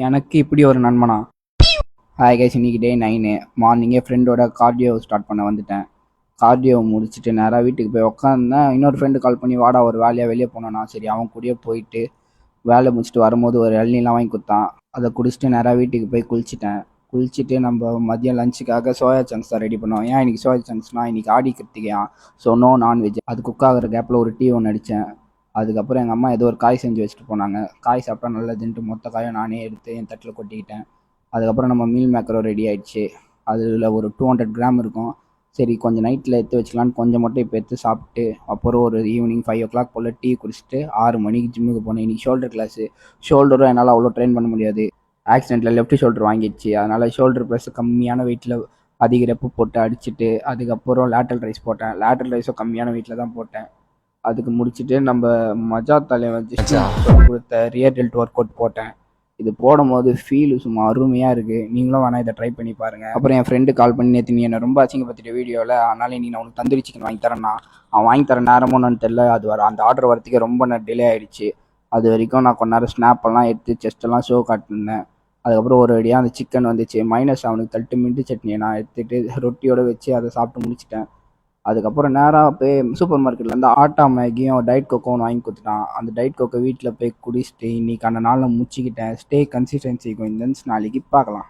எனக்கு இப்படி ஒரு நண்பனா? ஹாய் கைஸ், இன்னைக்கு டே 9. மார்னிங்கே ஃப்ரெண்டோட கார்டியோ ஸ்டார்ட் பண்ண வந்துட்டேன். கார்டியோ முடிச்சுட்டு நேராக வீட்டுக்கு போய் உட்காந்தேன். இன்னொரு ஃப்ரெண்டு கால் பண்ணி வாடா ஒரு வேலையாக வெளியே போனோன்னா, சரி அவன் கூடயே போயிட்டு வேலை முடிச்சுட்டு வரும்போது ஒரு இளநீலாம் வாங்கி கொடுத்தான். அதை குடிச்சிட்டு நேராக வீட்டுக்கு போய் குளிச்சுட்டு நம்ம மதியம் லஞ்சுக்காக சோயா சங்க்ஸ் தான் ரெடி பண்ணோம். ஏன் இன்னைக்கு சோயா சங்க்ஸ்னால் இன்னைக்கு ஆடி கிருத்திகையா, ஸோ நோ நான்வெஜ். அது குக் ஆகிற கேப்பில் ஒரு டீ ஒன்று அடித்தேன். அதுக்கப்புறம் எங்கள் அம்மா ஏதோ ஒரு காய் செஞ்சு வச்சுட்டு போனாங்க. காய் சாப்பிட்டா நல்லதுன்ட்டு மொத்த காயும் நானே எடுத்து என் தட்டில் கொட்டிக்கிட்டேன். அதுக்கப்புறம் நம்ம மீல் மேக்கரும் ரெடி ஆகிடுச்சு. அதில் ஒரு 200 கிராம் இருக்கும். சரி கொஞ்சம் நைட்டில் எடுத்து வச்சுக்கலான்னு கொஞ்சம் மட்டும் இப்போ எடுத்து சாப்பிட்டு அப்புறம் ஒரு ஈவினிங் 5 o'clock போல் டீ குடிச்சிட்டு 6 மணிக்கு ஜிம்முக்கு போனேன். இன்றைக்கி ஷோல்டர் கிளாஸு. ஷோல்டரும் என்னால் அவ்வளோ ட்ரெயின் பண்ண முடியாது. ஆக்சிடெண்ட்டில் லெஃப்ட் ஷோல்டர் வாங்கிடுச்சு. அதனால் ஷோல்டர் ப்ளஸ் கம்மியான வெயிட்டில் அதிக ரெப்பு போட்டு அடிச்சுட்டு அதுக்கப்புறம் லேட்டரல் ரைஸ் போட்டேன். லேட்டரல் ரைஸும் கம்மியான வெயிட்டில் தான் போட்டேன். அதுக்கு முடிச்சுட்டு நம்ம மஜா தலைவன் கொடுத்த ரியர் டெல்ட் ஒர்க் அவுட் போட்டேன். இது போடும் போது ஃபீல் சும்மா அருமையாக இருக்குது. நீங்களும் வேணால் இதை ட்ரை பண்ணி பாருங்கள். அப்புறம் என் ஃப்ரெண்டு கால் பண்ணி நேற்று நீ என்னை ரொம்ப அசிங்கப்படுத்திட்ட வீடியோவில், அதனால் நீ நான் உனக்கு தந்தூரி சிக்கன் வாங்கி தரேன்னா, அவன் வாங்கி தர நேரமோன்னு தெரில. அது அந்த ஆர்டர் வரத்துக்கே ரொம்ப டிலே ஆகிடுச்சு. அது வரைக்கும் நான் கொஞ்ச நேரம் ஸ்னாப்பெல்லாம் எடுத்து செஸ்ட்டெல்லாம் ஷோ காட்டிருந்தேன். அதுக்கப்புறம் ஒரு அடியாக அந்த சிக்கன் வந்துச்சு. மைனஸ் அவனுக்கு தட்டு மின்ட்டு சட்னியை நான் எடுத்துகிட்டு ரொட்டியோடு வச்சு அதை சாப்பிட்டு முடிச்சிட்டேன். அதுக்கப்புறம் நேராக போய் சூப்பர் மார்க்கெட்டில் வந்து ஆட்டா மேகியும் டயட் கோக்கோன்னு வாங்கி கொடுத்துட்டான். அந்த டயட் கோக்கோ வீட்டில் போய் குடிச்சிட்டு இன்றைக்கி அந்த நாளில் முடிச்சுக்கிட்டேன். ஸ்டே கன்சிஸ்டன்சி கொஞ்சம் நாளைக்கு பார்க்கலாம்.